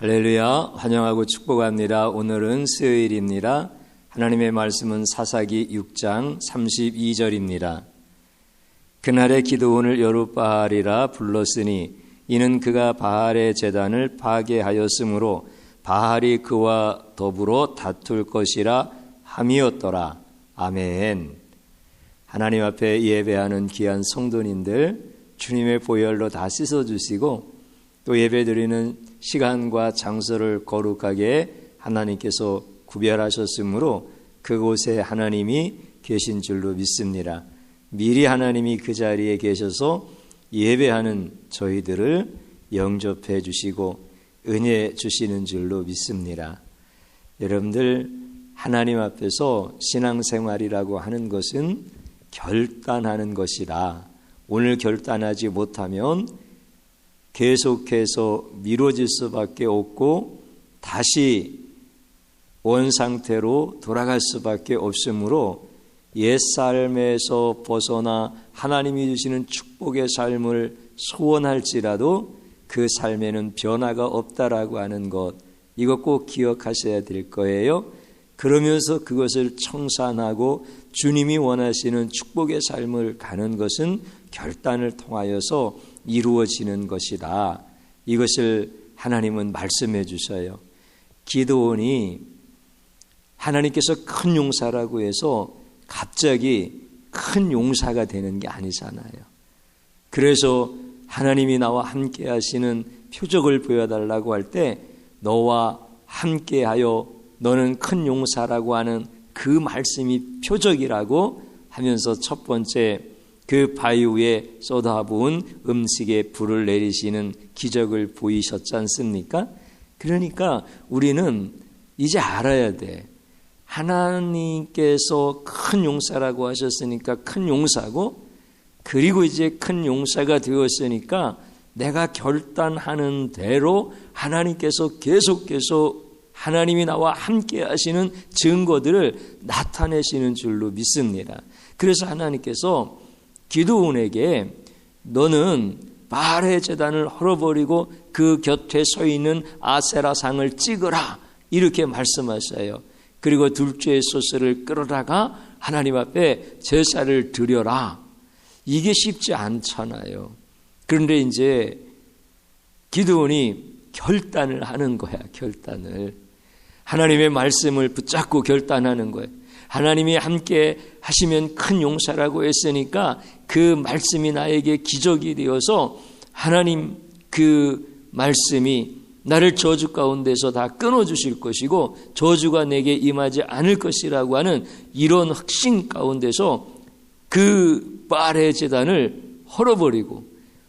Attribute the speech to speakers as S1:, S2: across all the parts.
S1: 할렐루야, 환영하고 축복합니다. 오늘은 수요일입니다. 하나님의 말씀은 사사기 6장 32절입니다. 그날에 기드온을 여룻바알이라 불렀으니 이는 그가 바알의 제단을 파괴하였으므로 바알이 그와 더불어 다툴 것이라 함이었더라. 아멘. 하나님 앞에 예배하는 귀한 성도님들, 주님의 보혈로 다 씻어주시고 또 예배드리는 시간과 장소를 거룩하게 하나님께서 구별하셨으므로 그곳에 하나님이 계신 줄로 믿습니다. 미리 하나님이 그 자리에 계셔서 예배하는 저희들을 영접해 주시고 은혜 주시는 줄로 믿습니다. 여러분들, 하나님 앞에서 신앙생활이라고 하는 것은 결단하는 것이라, 오늘 결단하지 못하면 계속해서 미뤄질 수밖에 없고 다시 원상태로 돌아갈 수밖에 없으므로 옛삶에서 벗어나 하나님이 주시는 축복의 삶을 소원할지라도 그 삶에는 변화가 없다라고 하는 것, 이것 꼭 기억하셔야 될 거예요. 그러면서 그것을 청산하고 주님이 원하시는 축복의 삶을 가는 것은 결단을 통하여서 이루어지는 것이다. 이것을 하나님은 말씀해 주셔요. 기드온이 하나님께서 큰 용사라고 해서 갑자기 큰 용사가 되는 게 아니잖아요. 그래서 하나님이 나와 함께 하시는 표적을 보여달라고 할 때 너와 함께하여 너는 큰 용사라고 하는 그 말씀이 표적이라고 하면서 첫 번째 그 바위 위에 쏟아부은 음식에 불을 내리시는 기적을 보이셨지 않습니까? 그러니까 우리는 이제 알아야 돼. 하나님께서 큰 용사라고 하셨으니까 큰 용사고, 그리고 이제 큰 용사가 되었으니까 내가 결단하는 대로 하나님께서 계속해서 하나님이 나와 함께 하시는 증거들을 나타내시는 줄로 믿습니다. 그래서 하나님께서 기드온에게 너는 바알의 제단을 헐어버리고 그 곁에 서 있는 아세라상을 찍어라, 이렇게 말씀하셔요. 그리고 둘째 소스를 끌어다가 하나님 앞에 제사를 드려라. 이게 쉽지 않잖아요. 그런데 이제 기드온이 결단을 하는 거야. 결단을. 하나님의 말씀을 붙잡고 결단하는 거예요. 하나님이 함께 하시면 큰 용사라고 했으니까 그 말씀이 나에게 기적이 되어서 하나님 그 말씀이 나를 저주 가운데서 다 끊어주실 것이고 저주가 내게 임하지 않을 것이라고 하는 이런 확신 가운데서 그 바알의 제단을 헐어버리고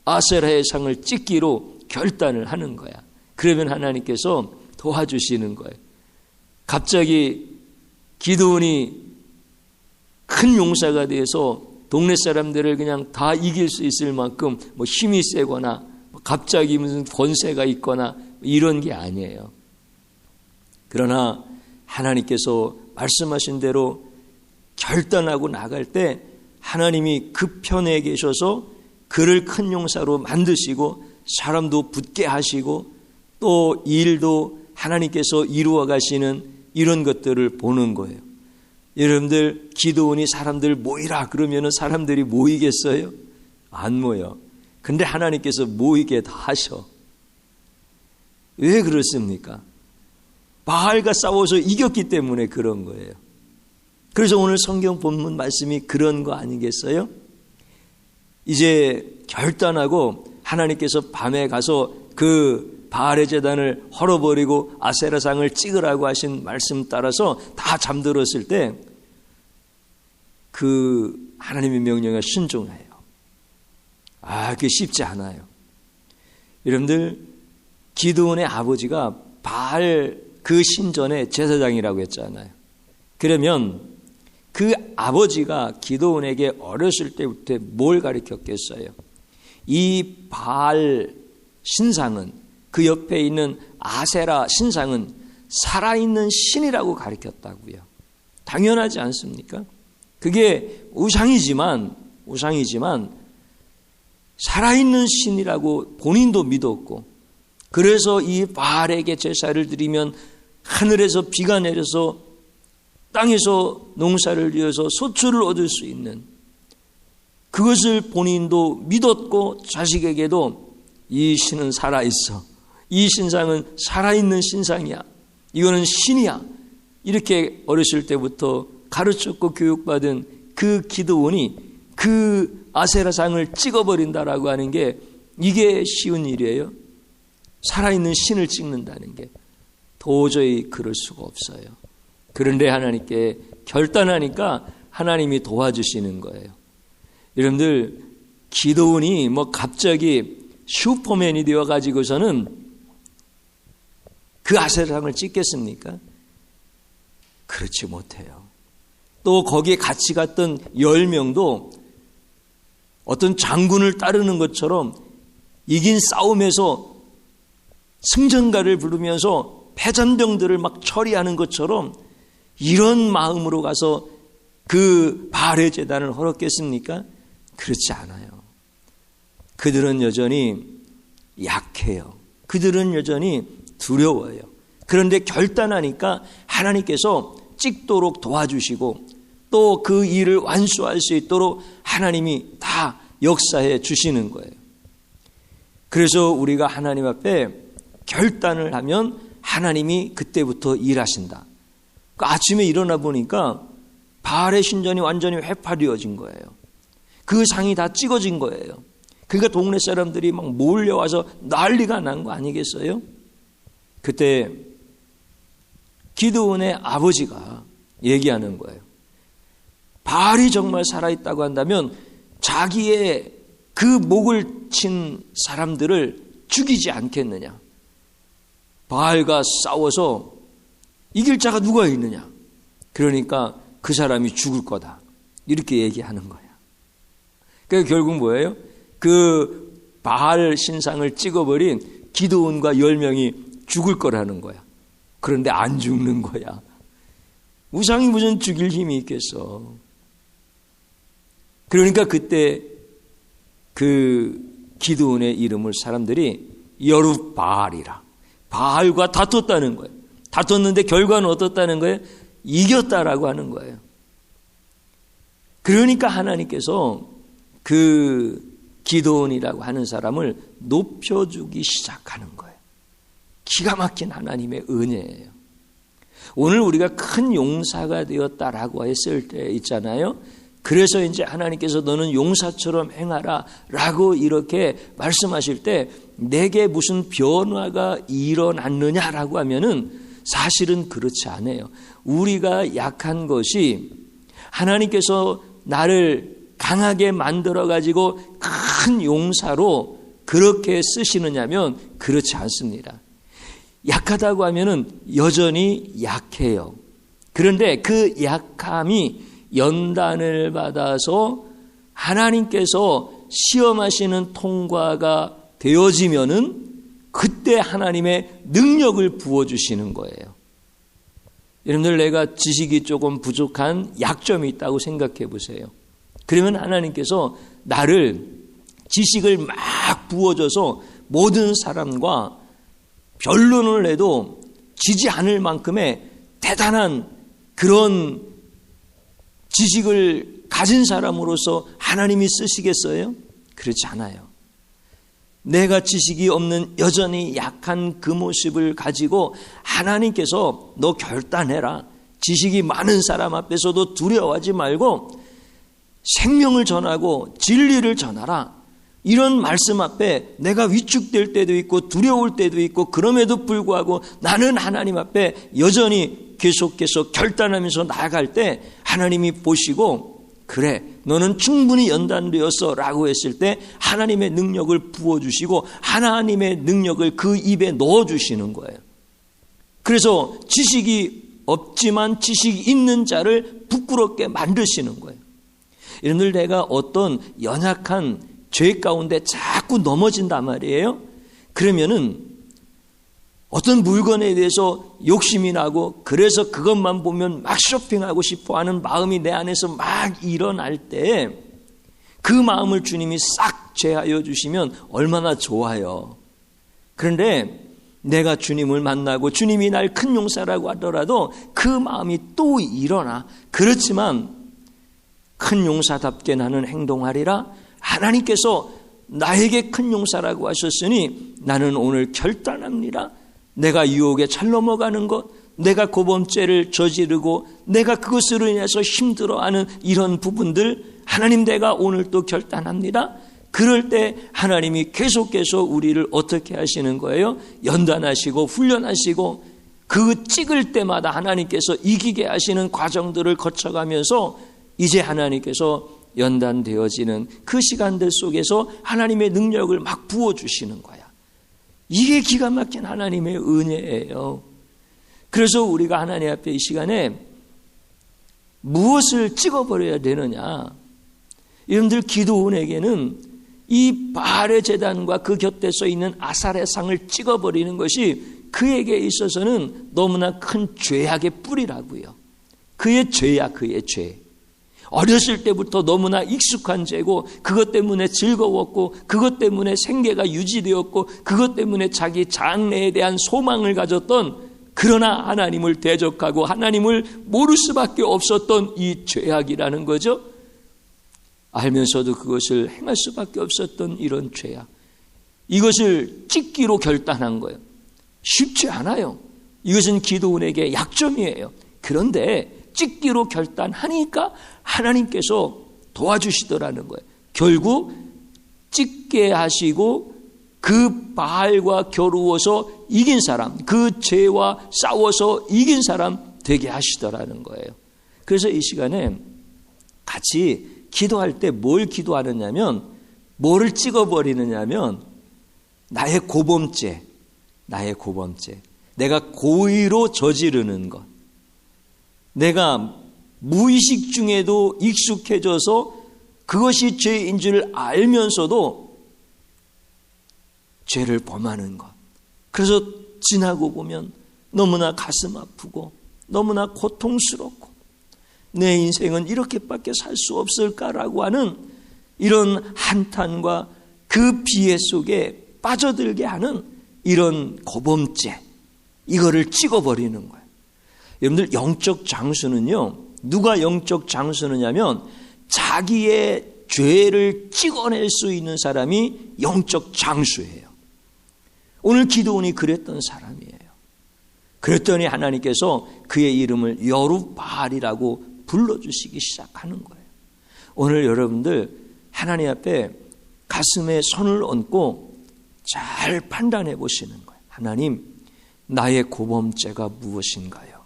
S1: 아세라의 상을 찍기로 결단을 하는 거야. 그러면 하나님께서 도와주시는 거예요. 갑자기 기드온이 큰 용사가 돼서 동네 사람들을 그냥 다 이길 수 있을 만큼 뭐 힘이 세거나 갑자기 무슨 권세가 있거나 이런 게 아니에요. 그러나 하나님께서 말씀하신 대로 결단하고 나갈 때 하나님이 그 편에 계셔서 그를 큰 용사로 만드시고 사람도 붙게 하시고 또 일도 하나님께서 이루어 가시는 이런 것들을 보는 거예요. 여러분들, 기드온이 사람들 모이라 그러면 사람들이 모이겠어요? 안 모여. 근데 하나님께서 모이게 다 하셔. 왜 그렇습니까? 바알과 싸워서 이겼기 때문에 그런 거예요. 그래서 오늘 성경 본문 말씀이 그런 거 아니겠어요? 이제 결단하고 하나님께서 밤에 가서 그 바알의 제단을 헐어버리고 아세라상을 찍으라고 하신 말씀 따라서 다 잠들었을 때 그 하나님의 명령에 순종해요. 그게 쉽지 않아요. 여러분들, 기드온의 아버지가 바알 그 신전의 제사장이라고 했잖아요. 그러면 그 아버지가 기드온에게 어렸을 때부터 뭘 가르쳤겠어요? 이 바알 신상은, 그 옆에 있는 아세라 신상은 살아있는 신이라고 가르쳤다고요. 당연하지 않습니까? 그게 우상이지만 살아있는 신이라고 본인도 믿었고, 그래서 이 바알에게 제사를 드리면 하늘에서 비가 내려서 땅에서 농사를 지어서 소출을 얻을 수 있는, 그것을 본인도 믿었고 자식에게도 이 신은 살아있어, 이 신상은 살아있는 신상이야, 이거는 신이야, 이렇게 어렸을 때부터 가르쳤고 교육받은 그 기드온이 그 아세라상을 찍어버린다라고 하는 게 이게 쉬운 일이에요? 살아있는 신을 찍는다는 게 도저히 그럴 수가 없어요. 그런데 하나님께 결단하니까 하나님이 도와주시는 거예요. 여러분들, 기드온이 갑자기 슈퍼맨이 되어가지고서는 그 아세라상을 찍겠습니까? 그렇지 못해요. 또 거기에 같이 갔던 10명도 어떤 장군을 따르는 것처럼 이긴 싸움에서 승전가를 부르면서 패전병들을 막 처리하는 것처럼 이런 마음으로 가서 그 바알의 제단을 헐었겠습니까? 그렇지 않아요. 그들은 여전히 약해요. 그들은 여전히 두려워요. 그런데 결단하니까 하나님께서 찍도록 도와주시고 또 그 일을 완수할 수 있도록 하나님이 다 역사해 주시는 거예요. 그래서 우리가 하나님 앞에 결단을 하면 하나님이 그때부터 일하신다. 아침에 일어나 보니까 바알의 신전이 완전히 회파되어진 거예요. 그 상이 다 찍어진 거예요. 그러니까 동네 사람들이 막 몰려와서 난리가 난 거 아니겠어요? 그때 기드온의 아버지가 얘기하는 거예요. 바알이 정말 살아있다고 한다면 자기의 그 목을 친 사람들을 죽이지 않겠느냐. 바알과 싸워서 이길 자가 누가 있느냐. 그러니까 그 사람이 죽을 거다. 이렇게 얘기하는 거야. 그러니까 결국 뭐예요? 그 바알 신상을 찍어버린 기드온과 10명이 죽을 거라는 거야. 그런데 안 죽는 거야. 우상이 무슨 죽일 힘이 있겠어. 그러니까 그때 그 기드온의 이름을 사람들이 여룻바알이라, 바알과 다퉜다는 거예요. 다퉜는데 결과는 어떻다는 거예요? 이겼다라고 하는 거예요. 그러니까 하나님께서 그 기드온이라고 하는 사람을 높여주기 시작하는 거예요. 기가 막힌 하나님의 은혜예요. 오늘 우리가 큰 용사가 되었다라고 했을 때 있잖아요. 그래서 이제 하나님께서 너는 용사처럼 행하라 라고 이렇게 말씀하실 때 내게 무슨 변화가 일어났느냐라고 하면은 사실은 그렇지 않아요. 우리가 약한 것이 하나님께서 나를 강하게 만들어 가지고 큰 용사로 그렇게 쓰시느냐면 그렇지 않습니다. 약하다고 하면은 여전히 약해요. 그런데 그 약함이 연단을 받아서 하나님께서 시험하시는 통과가 되어지면은 그때 하나님의 능력을 부어주시는 거예요. 여러분들, 내가 지식이 조금 부족한 약점이 있다고 생각해 보세요. 그러면 하나님께서 나를 지식을 막 부어줘서 모든 사람과 변론을 해도 지지 않을 만큼의 대단한 그런 지식을 가진 사람으로서 하나님이 쓰시겠어요? 그렇지 않아요. 내가 지식이 없는 여전히 약한 그 모습을 가지고 하나님께서 너 결단해라. 지식이 많은 사람 앞에서도 두려워하지 말고 생명을 전하고 진리를 전하라. 이런 말씀 앞에 내가 위축될 때도 있고 두려울 때도 있고 그럼에도 불구하고 나는 하나님 앞에 여전히 계속해서 결단하면서 나아갈 때 하나님이 보시고 그래 너는 충분히 연단되었어 라고 했을 때 하나님의 능력을 부어주시고 하나님의 능력을 그 입에 넣어주시는 거예요. 그래서 지식이 없지만 지식이 있는 자를 부끄럽게 만드시는 거예요. 여러분들 내가 어떤 연약한 죄 가운데 자꾸 넘어진단 말이에요. 그러면은 어떤 물건에 대해서 욕심이 나고 그래서 그것만 보면 막 쇼핑하고 싶어 하는 마음이 내 안에서 막 일어날 때 그 마음을 주님이 싹 제하여 주시면 얼마나 좋아요. 그런데 내가 주님을 만나고 주님이 날 큰 용사라고 하더라도 그 마음이 또 일어나. 그렇지만 큰 용사답게 나는 행동하리라. 하나님께서 나에게 큰 용사라고 하셨으니 나는 오늘 결단합니다. 내가 유혹에 잘 넘어가는 것, 내가 고범죄를 저지르고 내가 그것으로 인해서 힘들어하는 이런 부분들 하나님 내가 오늘 또 결단합니다. 그럴 때 하나님이 계속해서 우리를 어떻게 하시는 거예요? 연단하시고 훈련하시고 그 찍을 때마다 하나님께서 이기게 하시는 과정들을 거쳐가면서 이제 하나님께서 연단되어지는 그 시간들 속에서 하나님의 능력을 막 부어주시는 거야. 이게 기가 막힌 하나님의 은혜예요. 그래서 우리가 하나님 앞에 이 시간에 무엇을 찍어버려야 되느냐. 여러분들 기도원에게는 이 바알의 제단과 그 곁에 서 있는 아사의 상을 찍어버리는 것이 그에게 있어서는 너무나 큰 죄악의 뿌리라고요. 그의 죄야, 그의 죄. 어렸을 때부터 너무나 익숙한 죄고 그것 때문에 즐거웠고 그것 때문에 생계가 유지되었고 그것 때문에 자기 장래에 대한 소망을 가졌던 그러나 하나님을 대적하고 하나님을 모를 수밖에 없었던 이 죄악이라는 거죠. 알면서도 그것을 행할 수밖에 없었던 이런 죄악. 이것을 찍기로 결단한 거예요. 쉽지 않아요. 이것은 기도원에게 약점이에요. 그런데 찍기로 결단하니까 하나님께서 도와주시더라는 거예요. 결국 찍게 하시고 그 바알과 겨루어서 이긴 사람, 그 죄와 싸워서 이긴 사람 되게 하시더라는 거예요. 그래서 이 시간에 같이 기도할 때 뭘 기도하느냐면 뭐를 찍어버리느냐면 나의 고범죄, 내가 고의로 저지르는 것, 내가 무의식 중에도 익숙해져서 그것이 죄인 줄 알면서도 죄를 범하는 것. 그래서 지나고 보면 너무나 가슴 아프고 너무나 고통스럽고 내 인생은 이렇게밖에 살 수 없을까라고 하는 이런 한탄과 그 비애 속에 빠져들게 하는 이런 고범죄, 이거를 찍어버리는 거예요. 여러분들 영적 장수는요, 누가 영적 장수느냐면 자기의 죄를 찍어낼 수 있는 사람이 영적 장수예요. 오늘 기도원이 그랬던 사람이에요. 그랬더니 하나님께서 그의 이름을 여룹바알이라고 불러주시기 시작하는 거예요. 오늘 여러분들 하나님 앞에 가슴에 손을 얹고 잘 판단해 보시는 거예요. 하나님, 나의 고범죄가 무엇인가요?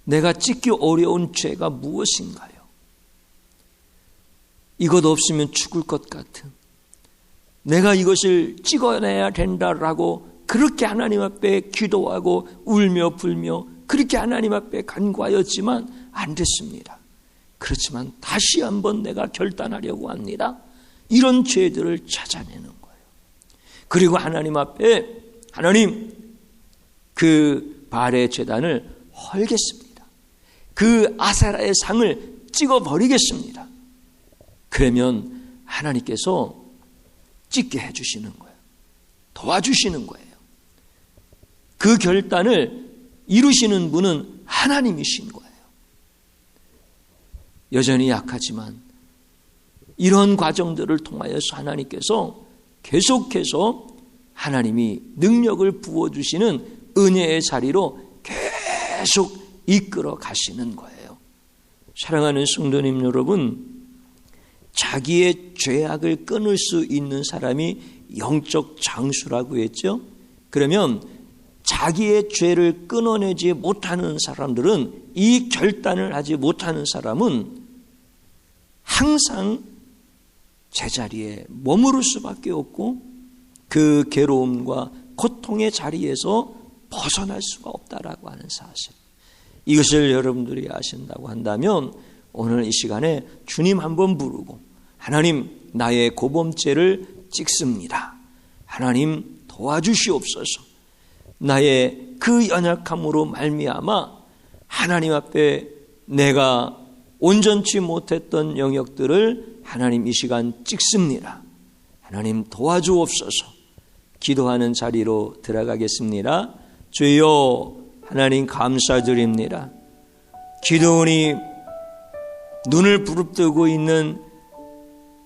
S1: 내가 찍기 어려운 죄가 무엇인가요? 이것 없으면 죽을 것 같은, 내가 이것을 찍어내야 된다라고 그렇게 하나님 앞에 기도하고 울며 불며 그렇게 하나님 앞에 간구하였지만 안 됐습니다. 그렇지만 다시 한번 내가 결단하려고 합니다. 이런 죄들을 찾아내는 거예요. 그리고 하나님 앞에 하나님, 그 바알의 제단을 헐겠습니다. 그 아세라의 상을 찍어버리겠습니다. 그러면 하나님께서 찍게 해주시는 거예요. 도와주시는 거예요. 그 결단을 이루시는 분은 하나님이신 거예요. 여전히 약하지만 이런 과정들을 통하여서 하나님께서 계속해서 하나님이 능력을 부어주시는 은혜의 자리로 계속 이끌어 가시는 거예요. 사랑하는 성도님 여러분, 자기의 죄악을 끊을 수 있는 사람이 영적 장수라고 했죠. 그러면 자기의 죄를 끊어내지 못하는 사람들은, 이 결단을 하지 못하는 사람은 항상 제자리에 머무를 수밖에 없고 그 괴로움과 고통의 자리에서 벗어날 수가 없다라고 하는 사실, 이것을 여러분들이 아신다고 한다면 오늘 이 시간에 주님 한번 부르고, 하나님 나의 고범죄를 찍습니다. 하나님 도와주시옵소서. 나의 그 연약함으로 말미암아 하나님 앞에 내가 온전치 못했던 영역들을 하나님 이 시간 찍습니다. 하나님 도와주옵소서. 기도하는 자리로 들어가겠습니다. 주여, 하나님 감사드립니다. 기도원이 눈을 부릅뜨고 있는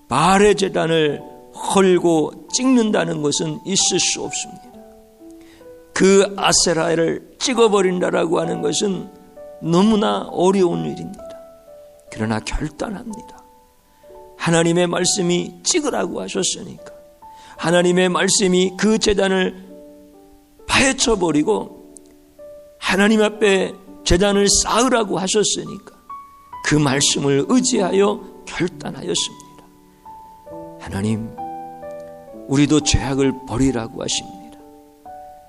S1: 바알의 제단을 헐고 찍는다는 것은 있을 수 없습니다. 그 아세라를 찍어버린다라고 하는 것은 너무나 어려운 일입니다. 그러나 결단합니다. 하나님의 말씀이 찍으라고 하셨으니까, 하나님의 말씀이 그 제단을 파헤쳐버리고 하나님 앞에 제단을 쌓으라고 하셨으니까 그 말씀을 의지하여 결단하였습니다. 하나님, 우리도 죄악을 버리라고 하십니다.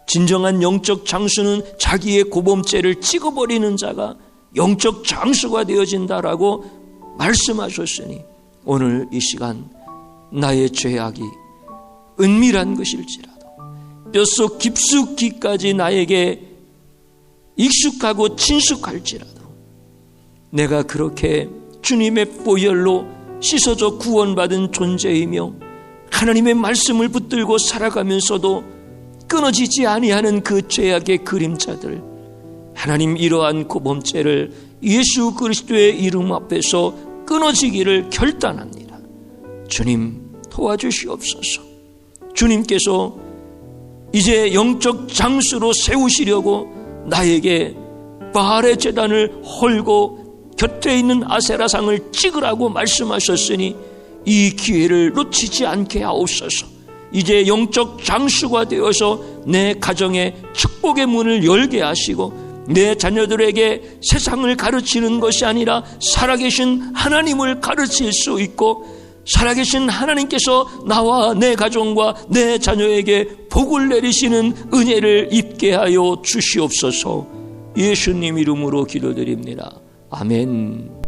S1: 진정한 영적 장수는 자기의 고범죄를 찍어버리는 자가 영적 장수가 되어진다라고 말씀하셨으니, 오늘 이 시간 나의 죄악이 은밀한 것일지라도 뼛속 깊숙이까지 나에게 익숙하고 친숙할지라도 내가 그렇게 주님의 보혈로 씻어져 구원받은 존재이며 하나님의 말씀을 붙들고 살아가면서도 끊어지지 아니하는 그 죄악의 그림자들, 하나님 이러한 고범죄를 예수 그리스도의 이름 앞에서 끊어지기를 결단합니다. 주님 도와주시옵소서. 주님께서 이제 영적 장수로 세우시려고 나에게 바알의 제단을 헐고 곁에 있는 아세라상을 찍으라고 말씀하셨으니 이 기회를 놓치지 않게 하옵소서. 이제 영적 장수가 되어서 내 가정에 축복의 문을 열게 하시고 내 자녀들에게 세상을 가르치는 것이 아니라 살아계신 하나님을 가르칠 수 있고, 살아계신 하나님께서 나와 내 가정과 내 자녀에게 복을 내리시는 은혜를 입게 하여 주시옵소서. 예수님 이름으로 기도드립니다. 아멘.